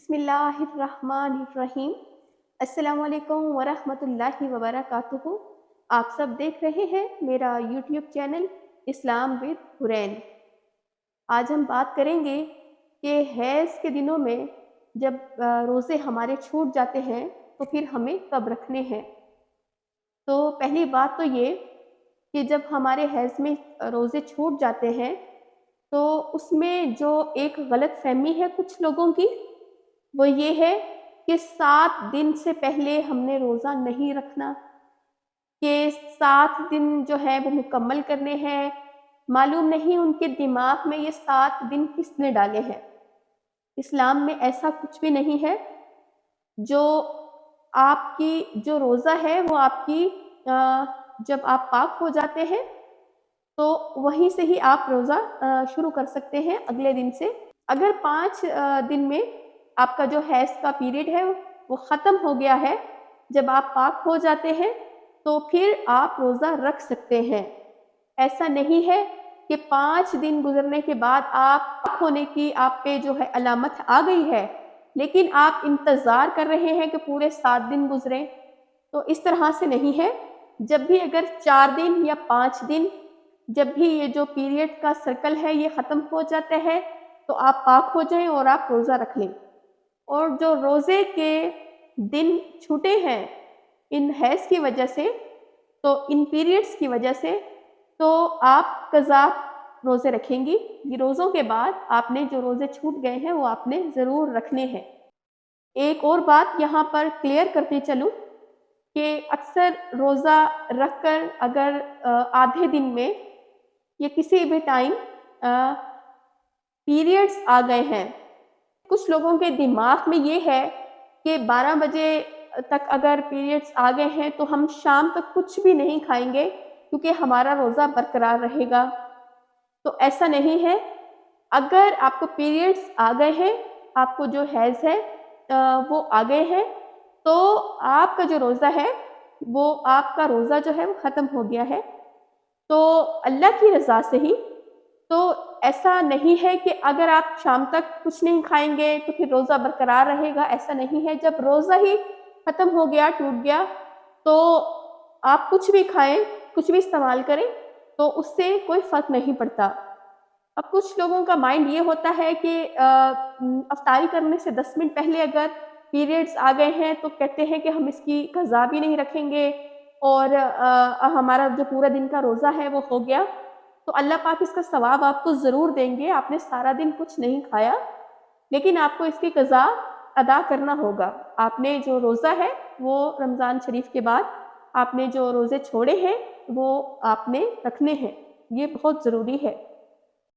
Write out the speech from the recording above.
बिस्मिल्लाहिर्रहमानिर्रहीम। अस्सलाम वालेकुम वरहमतुल्लाहि वबरकातुहू। आप सब देख रहे हैं मेरा YouTube channel Islam with Hurain. आज हम बात करेंगे कि हैज़ के दिनों में जब रोज़े हमारे छूट जाते हैं तो फिर हमें कब रखने हैं। तो पहली बात तो ये कि जब हमारे हैज़ में रोज़े छूट जाते हैं तो उसमें जो एक गलतफ़हमी है कुछ लोगों की, वो ये है कि 7 दिन से पहले हमने रोज़ा नहीं रखना, कि 7 दिन जो है वो मुकम्मल करने हैं। मालूम नहीं उनके दिमाग में ये 7 दिन किसने डाले हैं। इस्लाम में ऐसा कुछ भी नहीं है। जो आपकी जो रोज़ा है वो आपकी जब आप पाक हो जाते हैं तो वहीं से ही आप रोज़ा शुरू कर सकते हैं अगले दिन से। अगर 5 दिन में आपका जो हैज़ का पीरियड है वो ख़त्म हो गया है, जब आप पाक हो जाते हैं तो फिर आप रोज़ा रख सकते हैं। ऐसा नहीं है कि 5 दिन गुज़रने के बाद आप पाक होने की आप पे जो है अलामत आ गई है, लेकिन आप इंतज़ार कर रहे हैं कि पूरे 7 दिन गुज़रें, तो इस तरह से नहीं है। जब भी अगर 4 दिन या 5 दिन जब भी ये जो पीरियड का सर्कल है ये ख़त्म हो जाता है, तो आप पाक हो जाएँ और आप रोज़ा रख लें। और जो रोज़े के दिन छूटे हैं इन हैज़ की वजह से, तो इन पीरियड्स की वजह से, तो आप क़ज़ा रोज़े रखेंगी। ये रोज़ों के बाद आपने जो रोज़े छूट गए हैं वो आपने ज़रूर रखने हैं। एक और बात यहाँ पर क्लियर करते चलूँ कि अक्सर रोज़ा रख कर अगर आधे दिन में या किसी भी टाइम पीरियड्स आ गए हैं, कुछ लोगों के दिमाग में ये है कि 12 बजे तक अगर पीरियड्स आ गए हैं तो हम शाम तक कुछ भी नहीं खाएँगे क्योंकि हमारा रोज़ा बरकरार रहेगा। तो ऐसा नहीं है। अगर आपको पीरियड्स आ गए हैं, आपको जो हैज़ है वो आ गए हैं, तो आपका जो रोज़ा है, वो आपका रोज़ा जो है वो ख़त्म हो गया है। तो अल्लाह की रज़ा से ही, तो ऐसा नहीं है कि अगर आप शाम तक कुछ नहीं खाएँगे तो फिर रोज़ा बरकरार रहेगा, ऐसा नहीं है। जब रोज़ा ही ख़त्म हो गया, टूट गया, तो आप कुछ भी खाएँ, कुछ भी इस्तेमाल करें, तो उससे कोई फ़र्क नहीं पड़ता। अब कुछ लोगों का माइंड ये होता है कि इफ्तारी करने से 10 मिनट पहले अगर पीरियड्स आ गए हैं तो कहते हैं कि हम इसकी क़ज़ा भी नहीं रखेंगे और हमारा जो पूरा दिन का रोज़ा है वो हो गया। तो अल्लाह पाक इसका सवाब आपको ज़रूर देंगे। आपने सारा दिन कुछ नहीं खाया, लेकिन आपको इसकी क़ज़ा अदा करना होगा। आपने जो रोज़ा है वो रमज़ान शरीफ के बाद आपने जो रोज़े छोड़े हैं वो आपने रखने हैं। ये बहुत ज़रूरी है।